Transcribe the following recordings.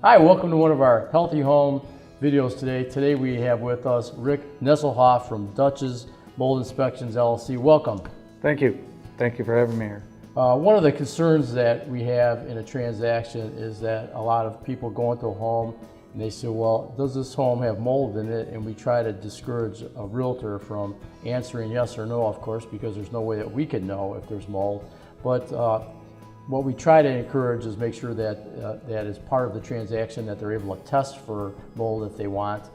Hi, welcome to one of our Healthy Home videos today. Today we have with us Rick Nesselhauf from Dutch's Mold Inspections LLC. Welcome. Thank you. Thank you for having me here. One of the concerns that we have in a transaction is that a lot of people go into a home and they say, well, does this home have mold in it? And we try to discourage a realtor from answering yes or no, of course, because there's no way that we can know if there's mold. But what we try to encourage is make sure that that is part of the transaction, that they're able to test for mold if they want.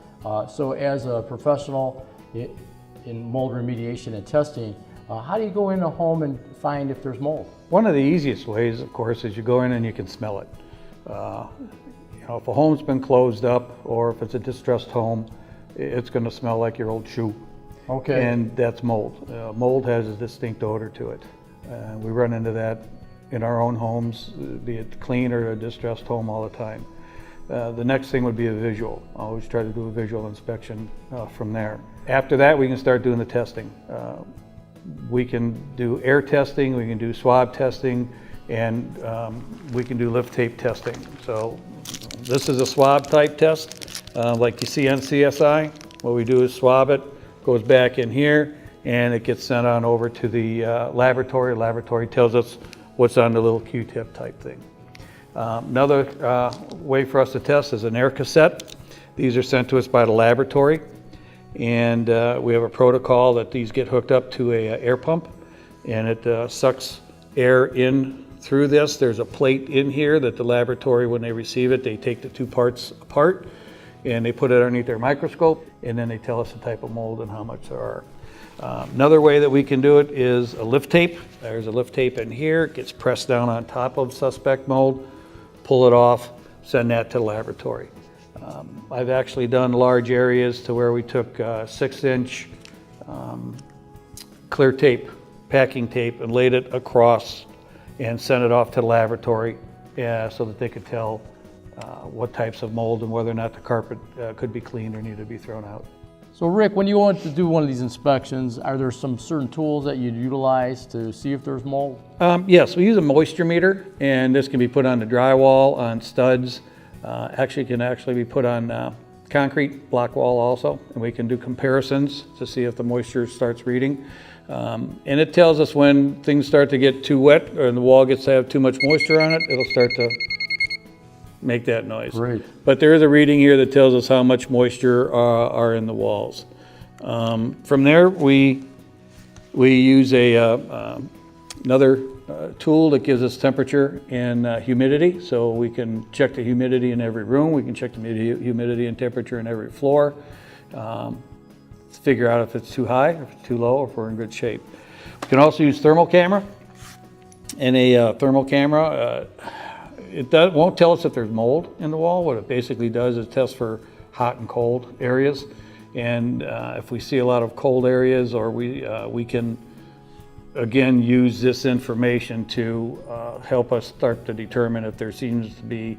So as a professional in mold remediation and testing, how do you go in a home and find if there's mold? One of the easiest ways, of course, is you go in and you can smell it. If a home's been closed up or if it's a distressed home, it's going to smell like your old shoe. Okay. And that's mold. Mold has a distinct odor to it. We run into that in our own homes, be it clean or a distressed home, all the time. The next thing would be a visual. I always try to do a visual inspection from there. After that, we can start doing the testing. We can do air testing, we can do swab testing, and we can do lift tape testing. So this is a swab type test, like you see on CSI. What we do is swab it, goes back in here, and it gets sent on over to the laboratory. Laboratory tells us what's on the little Q-tip type thing. Another way for us to test is an air cassette. These are sent to us by the laboratory, and we have a protocol that these get hooked up to a air pump, and it sucks air in through this. There's a plate in here that the laboratory, when they receive it, they take the two parts apart and they put it underneath their microscope, and then they tell us the type of mold and how much there are. Another way that we can do it is a lift tape. There's a lift tape in here. It gets pressed down on top of suspect mold, pull it off, send that to the laboratory. I've actually done large areas to where we took 6-inch clear tape, packing tape, and laid it across and sent it off to the laboratory so that they could tell what types of mold and whether or not the carpet could be cleaned or needed to be thrown out. So Rick, when you want to do one of these inspections, are there some certain tools that you utilize to see if there's mold? Yes, we use a moisture meter, and this can be put on the drywall, on studs. Actually, can be put on concrete block wall also, and we can do comparisons to see if the moisture starts reading. And it tells us when things start to get too wet or the wall gets to have too much moisture on it, it'll start to make that noise. Great. But there is a reading here that tells us how much moisture are in the walls. From there, we use another tool that gives us temperature and humidity. So we can check the humidity in every room. We can check the humidity and temperature in every floor. Figure out if it's too high, if it's too low, or if we're in good shape. We can also use thermal camera. And a thermal camera, won't tell us if there's mold in the wall. What it basically does is test for hot and cold areas. And if we see a lot of cold areas, or we can, again, use this information to help us start to determine if there seems to be.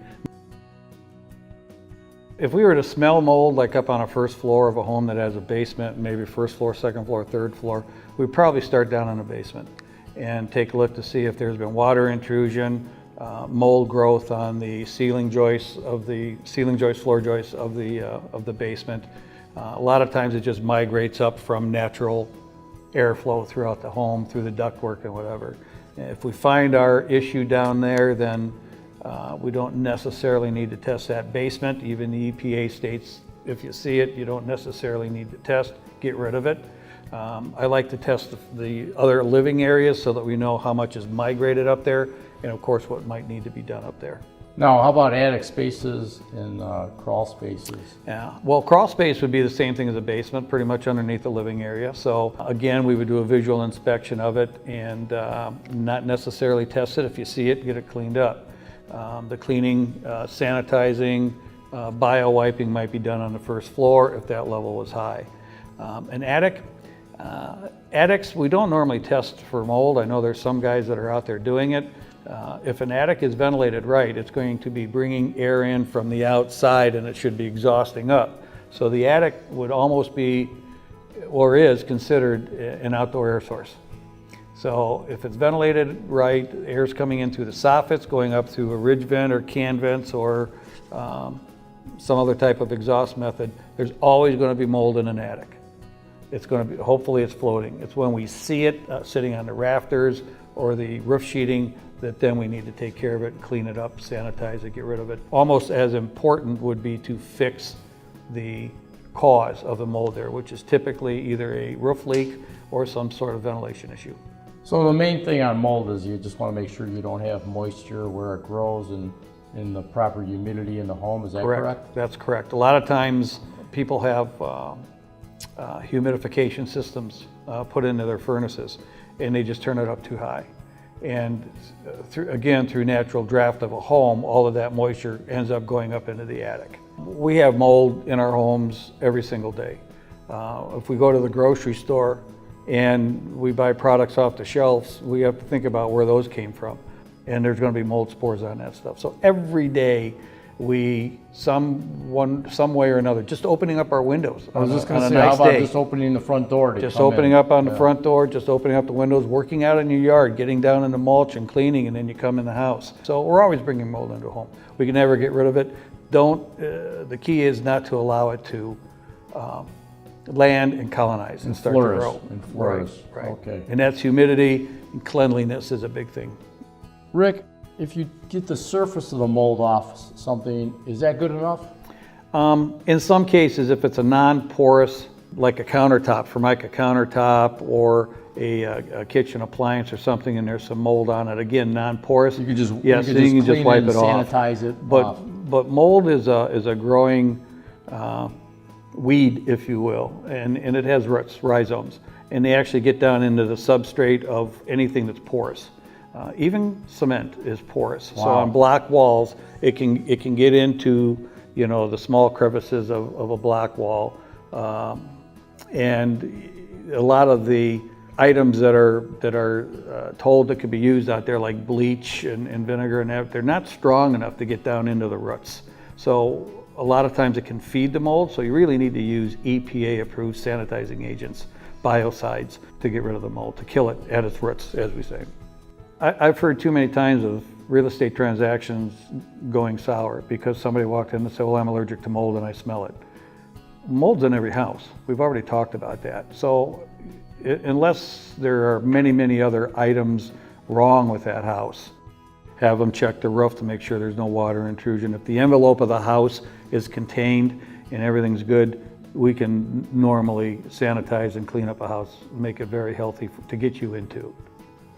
If we were to smell mold, like up on a first floor of a home that has a basement, maybe first floor, second floor, third floor, we'd probably start down in the basement and take a look to see if there's been water intrusion, mold growth on the ceiling joists, floor joists of the basement. A lot of times it just migrates up from natural airflow throughout the home, through the ductwork and whatever. If we find our issue down there, then we don't necessarily need to test that basement. Even the EPA states if you see it, you don't necessarily need to test, get rid of it. I like to test the other living areas so that we know how much is migrated up there, and of course what might need to be done up there. Now, how about attic spaces and crawl spaces? Yeah, well, crawl space would be the same thing as a basement, pretty much underneath the living area. So again, we would do a visual inspection of it and not necessarily test it. If you see it, get it cleaned up. The cleaning, sanitizing, bio-wiping might be done on the first floor if that level was high. An attic, attics, we don't normally test for mold. I know there's some guys that are out there doing it. If an attic is ventilated right, it's going to be bringing air in from the outside and it should be exhausting up. So the attic would almost be, or is considered, an outdoor air source. So if it's ventilated right, air's coming in through the soffits, going up through a ridge vent or can vents or some other type of exhaust method, there's always going to be mold in an attic. It's going to be, hopefully it's floating. It's when we see it sitting on the rafters or the roof sheeting that then we need to take care of it, clean it up, sanitize it, get rid of it. Almost as important would be to fix the cause of the mold there, which is typically either a roof leak or some sort of ventilation issue. So the main thing on mold is you just want to make sure you don't have moisture where it grows and in the proper humidity in the home. Is that correct? That's correct. A lot of times people have humidification systems put into their furnaces and they just turn it up too high. And through natural draft of a home, all of that moisture ends up going up into the attic. We have mold in our homes every single day. If we go to the grocery store and we buy products off the shelves, we have to think about where those came from. And there's going to be mold spores on that stuff. So every day we, some way or another, just opening up our windows. I was just going to say, how about just opening the front door to just opening up on the front door, just opening up the windows, working out in your yard, getting down in the mulch and cleaning, and then you come in the house. So we're always bringing mold into a home. We can never get rid of it. The key is not to allow it to land and colonize and start to grow. And flourish. Right. Okay. And that's humidity and cleanliness is a big thing. Rick, if you get the surface of the mold off something, is that good enough? In some cases, if it's a non-porous, like a countertop, Formica countertop, or a kitchen appliance or something, and there's some mold on it, again, non-porous. You can just yes, then you can just wipe it off. Sanitize it. But mold is a growing weed, if you will, and it has roots, rhizomes, and they actually get down into the substrate of anything that's porous. Even cement is porous. Wow. So on block walls, it can get into, you know, the small crevices of a block wall, and a lot of the items that are told that could be used out there, like bleach and vinegar, and that, they're not strong enough to get down into the roots. So a lot of times it can feed the mold. So you really need to use EPA-approved sanitizing agents, biocides, to get rid of the mold, to kill it at its roots, as we say. I've heard too many times of real estate transactions going sour because somebody walked in and said, well, I'm allergic to mold and I smell it. Mold's in every house. We've already talked about that. So unless there are many, many other items wrong with that house, have them check the roof to make sure there's no water intrusion. If the envelope of the house is contained and everything's good, we can normally sanitize and clean up a house, make it very healthy to get you into.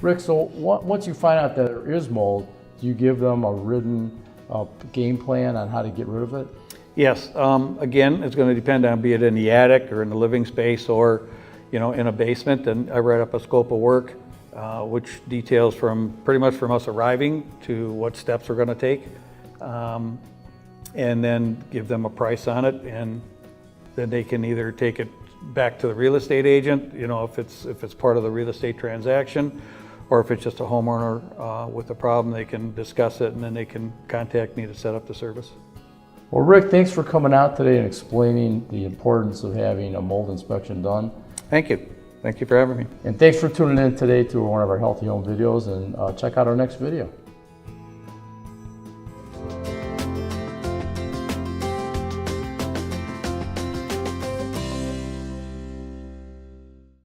Rick, so once you find out that there is mold, do you give them a written game plan on how to get rid of it? Yes. Again, it's going to depend on, be it in the attic or in the living space or, you know, in a basement. And I write up a scope of work, which details from pretty much from us arriving to what steps we're going to take, and then give them a price on it, and then they can either take it back to the real estate agent, you know, if it's part of the real estate transaction, or if it's just a homeowner with a problem, they can discuss it and then they can contact me to set up the service. Well, Rick, thanks for coming out today and explaining the importance of having a mold inspection done. Thank you. Thank you for having me. And thanks for tuning in today to one of our Healthy Home videos, and check out our next video.